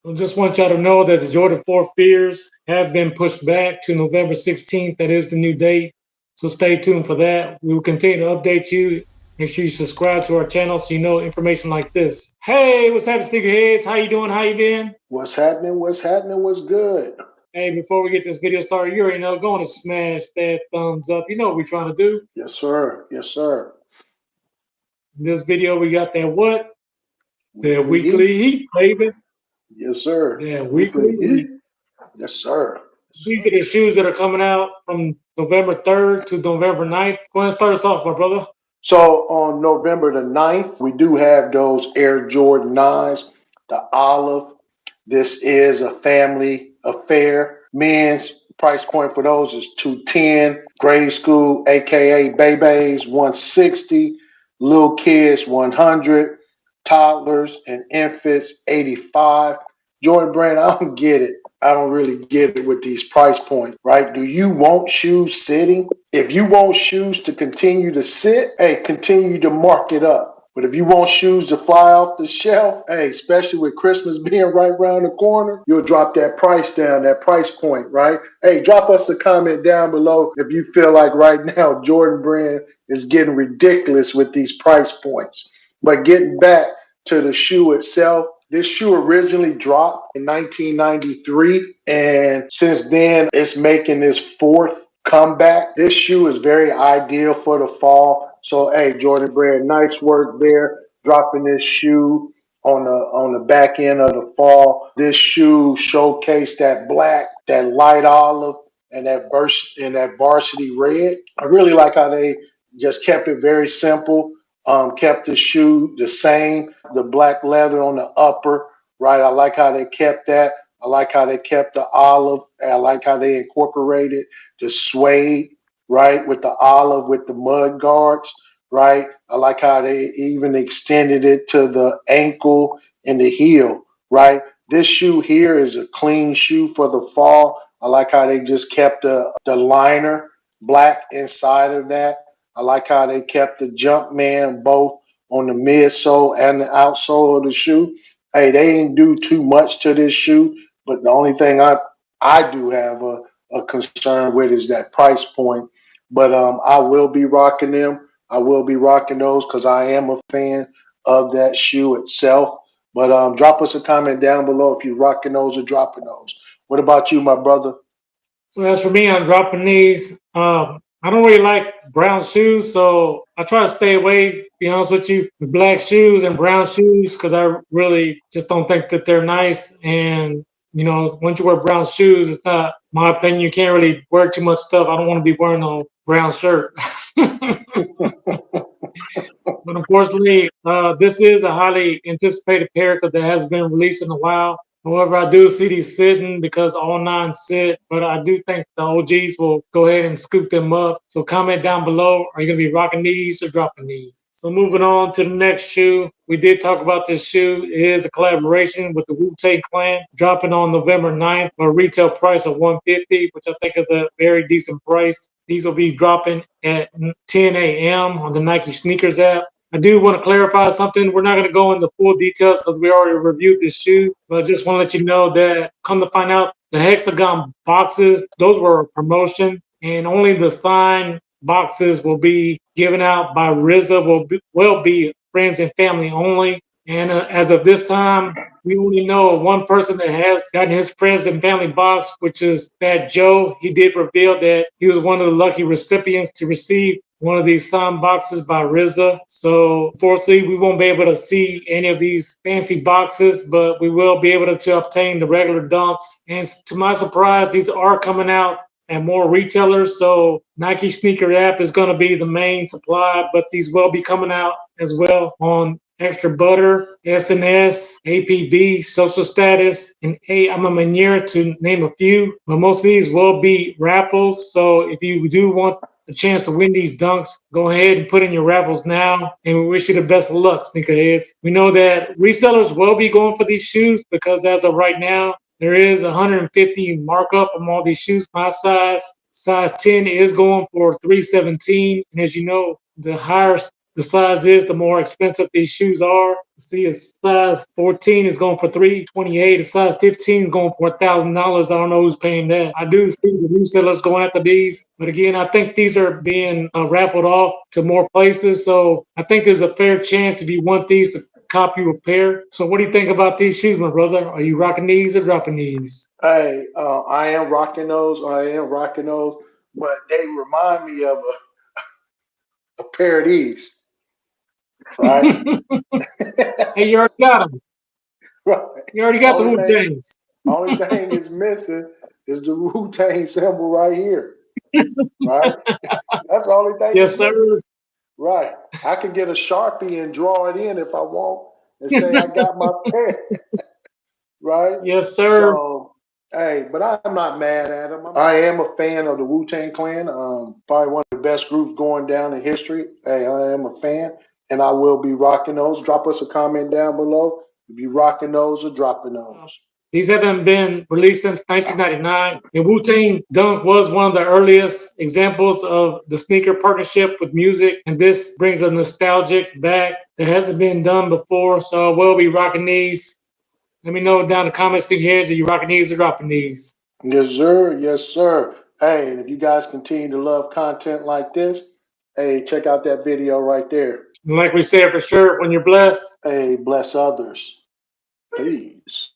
I just want y'all to know that the Jordan 4 Fears have been pushed back to November 16th. That is the new date. So stay tuned for that. We will continue to update you. Make sure you subscribe to our channel so you know information like this. Hey, what's happening, sneakerheads? How you doing? How you been? What's happening? What's happening? What's good? Hey, before we get this video started, you already know, go on and smash that thumbs up. You know what we're trying to do. Yes, sir. Yes, sir. In this video, we got that what? That Weekly weekly heat. heat, baby. Yes, sir. That Weekly weekly heat. heat. Yes, sir. Yes, These sir. are the shoes that are coming out from November 3rd to November 9th. Go ahead and start us off, my brother. So on November the 9th, we do have those Air Jordan 9s, the olive. This is a family affair. Men's price point for those is 210. Grade school, aka babies, 160. Little kids, 100. Toddlers and infants, 85. Jordan Brand, I don't get it. I don't really get it with these price points, right? Do you want shoes sitting? If you want shoes to continue to sit, hey, continue to mark it up. But if you want shoes to fly off the shelf, hey, especially with Christmas being right around the corner, you'll drop that price down, that price point, right? Hey, drop us a comment down below if you feel like right now Jordan Brand is getting ridiculous with these price points. But getting back to the shoe itself, this shoe originally dropped in 1993, and since then it's making this fourth comeback. This shoe is very ideal for the fall. So, hey, Jordan Brand, nice work there, dropping this shoe on the back end of the fall. This shoe showcased that black, that light olive, and that varsity red. I really like how they just kept it very simple. Kept the shoe the same, the black leather on the upper, right? I like how they kept that. I like how they kept the olive. I like how they incorporated the suede, right, with the olive, with the mud guards, right? I like how they even extended it to the ankle and the heel, right? This shoe here is a clean shoe for the fall. I like how they just kept the liner black inside of that. I like how they kept the Jumpman both on the midsole and the outsole of the shoe. Hey, they didn't do too much to this shoe, but the only thing I do have a concern with is that price point. But I will be rocking them. I will be rocking those because I am a fan of that shoe itself. But drop us a comment down below if you're rocking those or dropping those. What about you, my brother? So as for me, I'm dropping these. I don't really like brown shoes, so I try to stay away, be honest with you, with black shoes and brown shoes because I really just don't think that they're nice. And, you know, once you wear brown shoes, it's not my opinion. You can't really wear too much stuff. I don't want to be wearing no brown shirt. But unfortunately, this is a highly anticipated pair because it has been released in a while. However, I do see these sitting because all nine sit, but I do think the OGs will go ahead and scoop them up. So comment down below, are you going to be rocking these or dropping these? So moving on to the next shoe. We did talk about this shoe. It is a collaboration with the Wu-Tang Clan, dropping on November 9th for a retail price of $150, which I think is a very decent price. These will be dropping at 10 a.m. on the Nike Sneakers app. I do want to clarify something. We're not going to go into full details because we already reviewed this shoe, but I just want to let you know that come to find out, the hexagon boxes, those were a promotion, and only the signed boxes will be given out by RZA, will be friends and family only. And as of this time, we only know one person that has gotten his friends and family box, which is Fat Joe. He did reveal that he was one of the lucky recipients to receive one of these signed boxes by RZA. So unfortunately, we won't be able to see any of these fancy boxes, but we will be able to obtain the regular dunks. And to my surprise, these are coming out at more retailers. So Nike Sneaker app is going to be the main supply, but these will be coming out as well on Extra Butter, SNS, APB, Social Status, and I'm a Manier to name a few. But most of these will be raffles. So if you do want a chance to win these dunks, go ahead and put in your raffles now. And we wish you the best of luck, sneakerheads. We know that resellers will be going for these shoes because as of right now, there is 150 markup on all these shoes. My size 10 is going for 317. And as you know, the the size is, the more expensive these shoes are. See, a size 14 is going for $328. A size 15 is going for $1,000. I don't know who's paying that. I do see the resellers going after these, but again, I think these are being raffled off to more places. So I think there's a fair chance if you want these to cop you a pair. So what do you think about these shoes, my brother? Are you rocking these or dropping these? Hey, I am rocking those. I am rocking those, but they remind me of a pair of these, right? Hey, you already got them. Right. You already got the Only thing, Wu-Tangs. only thing is missing is the Wu-Tang symbol right here, right? That's the only thing is Yes, sir. missing. Right. I can get a Sharpie and draw it in if I want and say I got my pen, right? Yes, sir. So, hey, but I'm not mad at them. I am a fan of the Wu-Tang Clan. Probably one of the best groups going down in history. Hey, I am a fan, and I will be rocking those. Drop us a comment down below if you rocking those or dropping those. These haven't been released since 1999. The Wu-Tang Dunk was one of the earliest examples of the sneaker partnership with music, and this brings a nostalgic back that hasn't been done before. So I will be rocking these. Let me know down in the comments here, are you rocking these or dropping these? Yes, sir. Yes, sir. Hey, and if you guys continue to love content like this, hey, check out that video right there. And like we said, for sure, when you're blessed, Hey, bless others. Peace.